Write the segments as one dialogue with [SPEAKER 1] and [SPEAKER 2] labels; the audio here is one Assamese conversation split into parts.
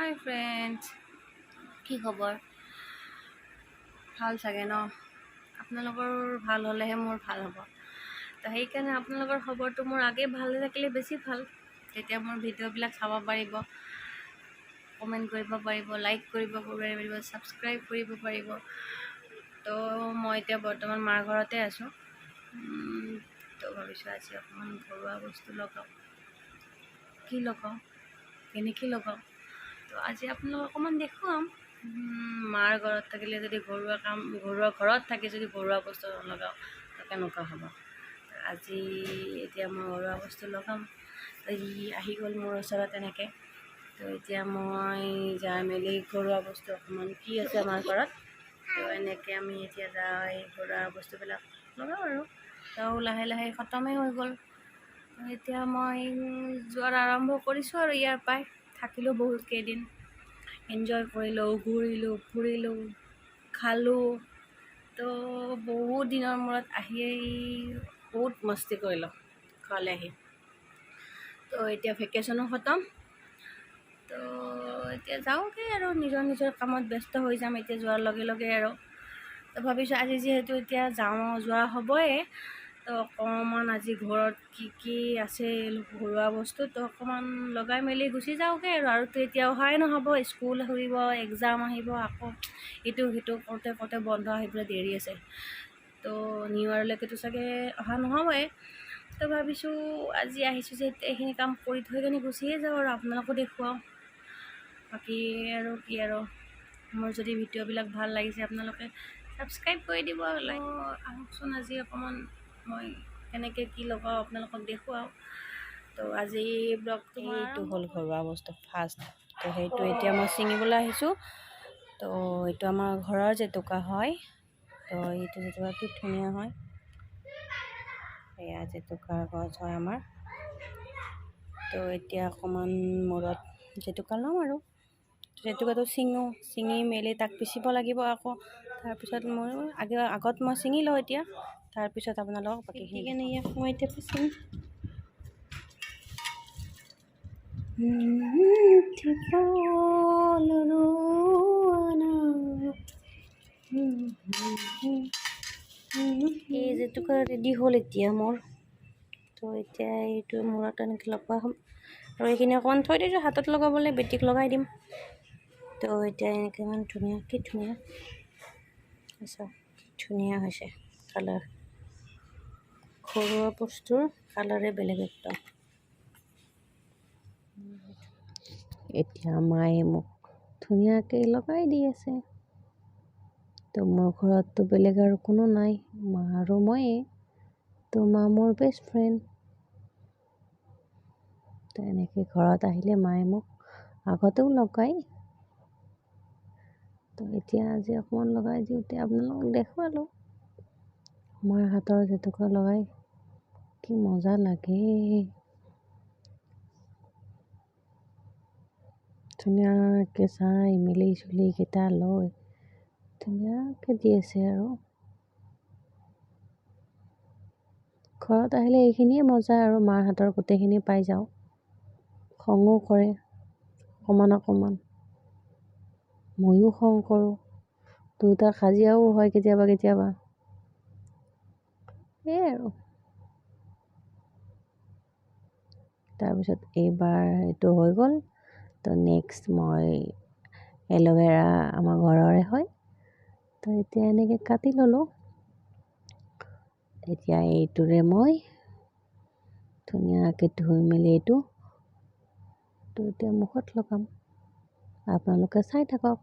[SPEAKER 1] হাই ফ্ৰেণ্ডছ, কি খবৰ? ভাল চাগে ন? আপোনালোকৰ ভাল হ'লেহে মোৰ ভাল হ'ব। তো সেইকাৰণে আপোনালোকৰ খবৰটো মোৰ আগেই ভাল হৈ থাকিলে বেছি ভাল। তেতিয়া মোৰ ভিডিঅ'বিলাক চাব পাৰিব, কমেণ্ট কৰিব পাৰিব, লাইক কৰিব পাৰিব, ছাবস্ক্ৰাইব কৰিব পাৰিব। তো মই এতিয়া বৰ্তমান মাৰ ঘৰতে আছোঁ। তো ভাবিছোঁ আজি অকণমান ঘৰুৱা বস্তু লগাওঁ। কি লগাওঁ, কেনেকৈ লগাওঁ, তো আজি আপোনালোকক অকণমান দেখুৱাম। মাৰ ঘৰত থাকিলে যদি ঘৰত থাকি যদি ঘৰুৱা বস্তু নলগাওঁ তো কেনেকুৱা হ'ব। আজি এতিয়া মই ঘৰুৱা বস্তু লগাম। তো ই আহি গ'ল মোৰ ওচৰত এনেকৈ। তো এতিয়া মই যাই মেলি ঘৰুৱা বস্তু অকণমান কি আছে আমাৰ ঘৰত, তো এনেকৈ আমি এতিয়া যাই ঘৰুৱা বস্তুবিলাক লগাওঁ আৰু। তো লাহে লাহে খতমেই হৈ গ'ল। এতিয়া মই যোৱাৰ আৰম্ভ কৰিছোঁ আৰু ইয়াৰ পৰাই। থাকিলোঁ বহুত কেইদিন, এনজয় কৰিলোঁ, ঘূৰিলোঁ, ফুৰিলোঁ, খালোঁ। তো বহুত দিনৰ মূৰত আহি বহুত মস্তি কৰিলোঁ ঘৰলৈ আহি। তো এতিয়া ভেকেশ্যনো খতম। তো এতিয়া যাওঁগৈ আৰু নিজৰ নিজৰ কামত ব্যস্ত হৈ যাম এতিয়া যোৱাৰ লগে লগে আৰু। তো ভাবিছোঁ আজি যিহেতু এতিয়া যোৱা হ'বই, তো অকণমান আজি ঘৰত কি কি আছে ঘৰুৱা বস্তু তো অকণমান লগাই মেলি গুচি যাওঁগৈ আৰুতো এতিয়া অহাই নহ'ব। স্কুল আহিব, এক্সাম আহিব, আকৌ ইটো সিটো কৰোঁতে বন্ধ আহিবলৈ দেৰি আছে। তো নিউ ইয়েৰলৈকেতো চাগে অহা নহ'বই। তো ভাবিছোঁ আজি আহিছোঁ যে এইখিনি কাম কৰি থৈ কিনে গুচিয়ে যাওঁ আৰু আপোনালোকো দেখুৱাওঁ। বাকী আৰু কি আৰু, মোৰ যদি ভিডিঅ'বিলাক ভাল লাগিছে আপোনালোকে ছাবস্ক্ৰাইব কৰি দিব। আহকচোন আজি অকণমান মই কেনেকৈ কি লগাওঁ আপোনালোকক দেখুৱাওঁ। তো আজি ব্লগটো এইটো হ'ল ঘৰুৱা বস্তু ফাৰ্ষ্ট। তো সেইটো এতিয়া মই ছিঙিবলৈ আহিছোঁ। তো এইটো আমাৰ ঘৰৰ জেতুকা হয়। তো এইটো জেতুকা কি ধুনীয়া হয়। এয়া জেতুকাৰ গছ হয় আমাৰ। তো এতিয়া অকণমান মূৰত জেতুকা ল'ম আৰু জেতুকাটো ছিঙি মেলি তাক পিচিব লাগিব আকৌ। তাৰপিছত মই আগত মই ছিঙি লওঁ এতিয়া, তাৰপিছত আপোনালোকক বাকীখিনি মই এতিয়া পিচিম। এই জেতুকা ৰেডি হ'ল এতিয়া মোৰ। তো এতিয়া এইটো মূৰত এনেকৈ লগোৱা হ'ম আৰু এইখিনি অকণমান থৈ দিছোঁ হাতত লগাবলৈ, বেটিক লগাই দিম। তো এতিয়া এনেকৈ ইমান ধুনীয়া, কি ধুনীয়া আচ্ছা, কি ধুনীয়া হৈছে কালাৰ। ঘৰুৱা বস্তুৰ কালাৰে বেলেগ একদম। এতিয়া মায়ে মোক ধুনীয়াকৈ লগাই দি আছে। তো মোৰ ঘৰততো বেলেগ আৰু কোনো নাই, মা আৰু ময়ে। তো মা মোৰ বেষ্ট ফ্ৰেণ্ড। তো এনেকৈ ঘৰত আহিলে মায়ে মোক আগতেও লগায়। তো এতিয়া আজি অকণমান লগাই দিওঁতে আপোনালোকক দেখুৱালোঁ। মাৰ হাতৰ জেতুকা লগাই কি মজা লাগে। ধুনীয়াকৈ চাই মেলি চুলিকেইটা লৈ ধুনীয়াকৈ দি আছে আৰু। ঘৰত আহিলে এইখিনিয়ে মজা আৰু, মাৰ হাতৰ গোটেইখিনি পাই যাওঁ। খঙো কৰে অকণমান, ময়ো খং কৰোঁ, দুয়োটাৰ কাজিয়াও হয় কেতিয়াবা। সেয়াই আৰু। তাৰপিছত এইবাৰ এইটো হৈ গ'ল। তো নেক্সট মই এল'ভেৰা আমাৰ ঘৰৰে হয়। তো এতিয়া এনেকৈ কাটি ল'লোঁ। এতিয়া এইটোৰে মই ধুনীয়াকৈ ধুই মেলি এইটো তো এতিয়া মুখত লগাম। আপোনালোকে চাই থাকক।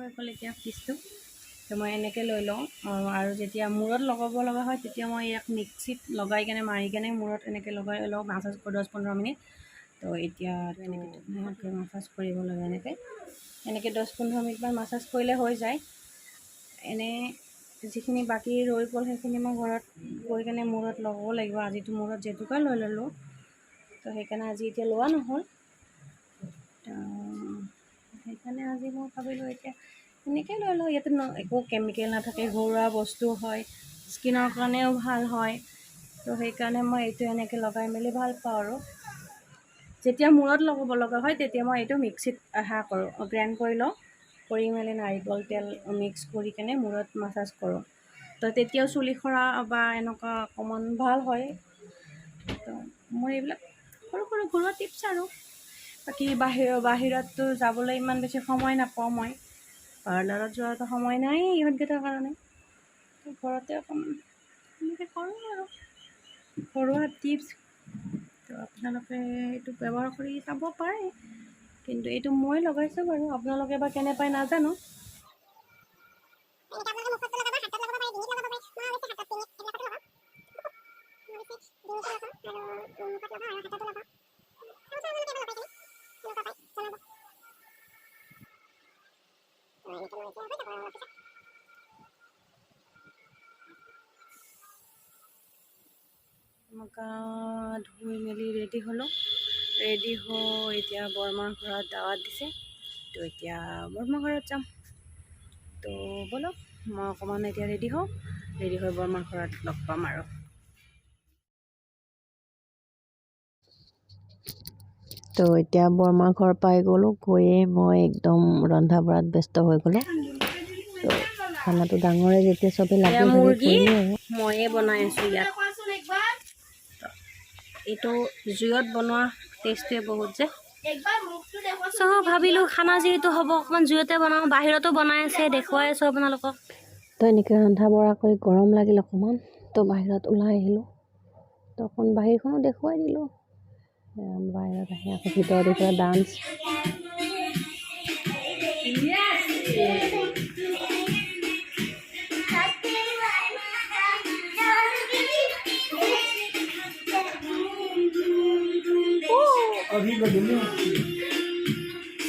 [SPEAKER 1] হৈ গ'ল এতিয়া পিচটো। তো মই এনেকৈ লৈ লওঁ আৰু যেতিয়া মূৰত লগাব লগা হয় তেতিয়া মই ইয়াক মিক্সিত লগাই কেনে মাৰি কেনে মূৰত এনেকৈ লগাই লওঁ মাছাজ কৰি 10-15 মিনিট। তো এতিয়া এনেকৈ ধুনীয়াকৈ মাছাজ কৰিব লাগে এনেকৈ 10-15 মিনিটমান মাছাজ কৰিলে হৈ যায়। এনে যিখিনি বাকী ৰৈ গ'ল সেইখিনি মই ঘৰত গৈ কেনে মূৰত লগাব লাগিব। আজিতো মূৰত জেতুকা লৈ ল'লোঁ, তো সেইকাৰণে আজি এতিয়া লোৱা নহ'ল। সেইকাৰণে আজি মই ভাবিলোঁ এতিয়া এনেকৈ লৈ লওঁ। ইয়াতে একো কেমিকেল নাথাকে, ঘৰুৱা বস্তু হয়, স্কিনৰ কাৰণেও ভাল হয়। তো সেইকাৰণে মই এইটো এনেকৈ লগাই মেলি ভাল পাওঁ। আৰু যেতিয়া মূৰত লগাব লগা হয় তেতিয়া মই এইটো মিক্সিত গ্ৰাইণ্ড কৰি লওঁ, কৰি মেলি নাৰিকল তেল মিক্স কৰি কেনে মূৰত মাছাজ কৰোঁ। তো তেতিয়াও চুলি সৰা বা এনেকুৱা অকণমান ভাল হয়। তো মোৰ এইবিলাক সৰু সৰু ঘৰুৱা টিপছ আৰু বাকী বাহিৰততো যাবলৈ ইমান বেছি সময় নাপাওঁ। মই পাৰ্লাৰত যোৱাটো সময় নাই ইহঁতকেইটাৰ কাৰণে। তো ঘৰতে অকণমান এনেকৈ কৰোঁ আৰু ঘৰুৱা টিপছ। তো আপোনালোকে এইটো ব্যৱহাৰ কৰি চাব পাৰে, কিন্তু এইটো মই লগাইছোঁ বাৰু, আপোনালোকে বা কেনে পায় নাজানো। গা ধুই মেলি ৰেডি হ'লোঁ। ৰেডি হৈ এতিয়া বৰমাৰ ঘৰত দাৱাত দিছে। তো এতিয়া বৰমাৰ ঘৰত যাম। তো ব'লক মই অকণমান এতিয়া ৰেডি হওঁ, ৰেডি হৈ বৰমাৰ ঘৰত লগ পাম আৰু। তো এতিয়া বৰমাৰ ঘৰ পাই গ'লোঁ। গৈয়ে মই একদম ৰন্ধা বঢ়াত ব্যস্ত হৈ গ'লোঁ। তো খানাটো ডাঙৰে যেতিয়া চবেই লাগি মুৰ্গী ময়ে বনাই আছোঁ ইয়াত। এইটো জুইত বনোৱা টেষ্টটোৱে বহুত যে, ভাবিলোঁ খানা যিহেতু হ'ব অকণমান জুইতে বনাওঁ। বাহিৰতো বনাই আছে, দেখুৱাই আছোঁ আপোনালোকক। তো এনেকৈ ৰন্ধা বঢ়া কৰি গৰম লাগিল অকণমান, তো বাহিৰত ওলাই আহিলোঁ। তো অকণ বাহিৰখনো দেখুৱাই দিলোঁ। বাহিৰত আহি আকৌ ভিতৰত এতিয়া ডান্স।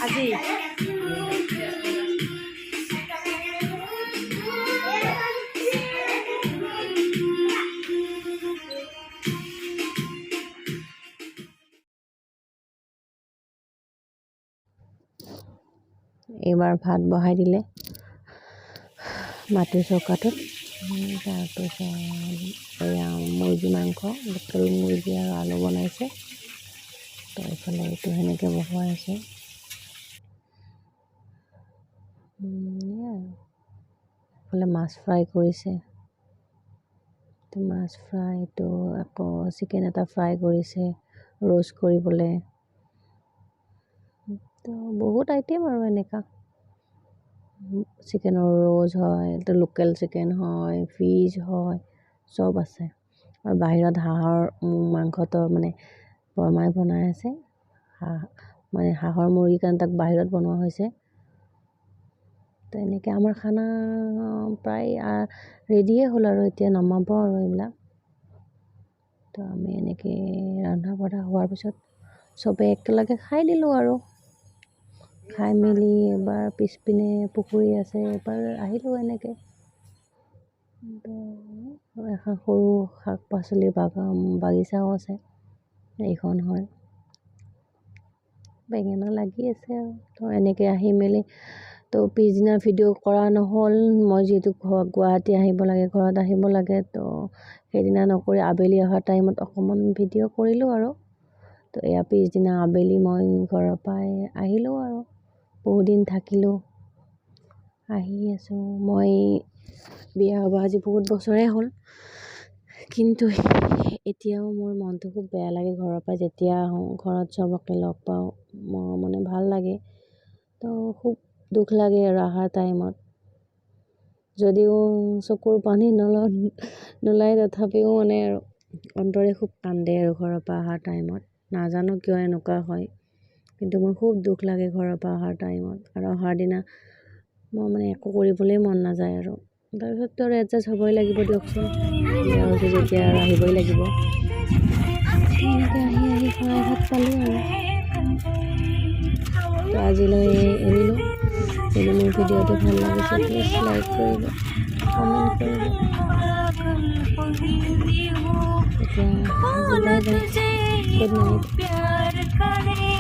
[SPEAKER 1] আজি এইবাৰ ভাত বহাই দিলে মাটিৰ চৌকাটোত। তাৰপিছত এয়া মুৰ্গী মাংস, লোকেল মুৰ্গী আৰু আলু বনাইছে। তো এইফালে এইটো সেনেকৈ বহুৱাই আছে। এইফালে মাছ ফ্ৰাই কৰিছে। তো মাছ ফ্ৰাইটো আকৌ চিকেন এটা ফ্ৰাই কৰিছে ৰ'ষ্ট কৰিবলৈ। তো বহুত আইটেম আৰু এনেকুৱা চিকেনৰ ৰ'জ হয়, তো লোকেল চিকেন হয়, ফিজ হয়, চব আছে। আৰু বাহিৰত হাঁহৰ মাংসটো মানে বৰমাই বনাই আছে। হাঁহৰ মুৰ্গীৰ কাৰণে তাক বাহিৰত বনোৱা হৈছে। তো এনেকৈ আমাৰ খানা প্ৰায় ৰেডিয়ে হ'ল আৰু এতিয়া নমাব আৰু এইবিলাক। তো আমি এনেকৈ ৰন্ধা বঢ়া হোৱাৰ পিছত চবেই একেলগে খাই দিলোঁ আৰু। খাই মেলি এবাৰ পিছপিনে পুখুৰী আছে, এবাৰ আহিলোঁ এনেকৈ। তো এখন সৰু শাক পাচলিৰ বাগিচাও আছে, এইখন হয়। বেঙেনা লাগি আছে আৰু। তো এনেকৈ আহি মেলি তো পিছদিনা ভিডিঅ' কৰা নহ'ল। মই যিহেতু গুৱাহাটী আহিব লাগে, ঘৰত আহিব লাগে, তো সেইদিনা নকৰি আবেলি অহা টাইমত অকণমান ভিডিঅ' কৰিলোঁ আৰু। তো এয়া পিছদিনা আবেলি মই ঘৰৰ পৰাই আহিলোঁ আৰু। বহুদিন থাকিলোঁ, আহি আছোঁ। মই বিয়া হ'ব আজি বহুত বছৰে হ'ল, কিন্তু এতিয়াও মোৰ মনটো খুব বেয়া লাগে ঘৰৰ পৰা যেতিয়া আহোঁ। ঘৰত চবকে লগ পাওঁ, মোৰ মানে ভাল লাগে। তো খুব দুখ লাগে আৰু অহাৰ টাইমত, যদিও চকুৰ পানী নোলায় তথাপিও মানে আৰু অন্তৰে খুব কান্দে আৰু ঘৰৰ পৰা অহাৰ টাইমত। নাজানো কিয় এনেকুৱা হয়, কিন্তু মোৰ খুব দুখ লাগে ঘৰৰ পৰা অহাৰ টাইমত। আৰু অহাৰ দিনা
[SPEAKER 2] মই মানে একো কৰিবলৈ মন নাযায় আৰু তাৰপিছত আৰু এডজাষ্ট হ'বই লাগিব দিয়কচোন বিয়া হৈছে যেতিয়া আৰু আহিবই লাগিব এনেকৈ আহি শৰাই ভাত পালোঁ আৰু তো আজিলৈ এৰিলোঁ যদি মোৰ ভিডিঅ'টো ভাল লাগিছে প্লিজ লাইক কৰিব কমেণ্ট কৰিব এতিয়া বাই বাই গুড নাইট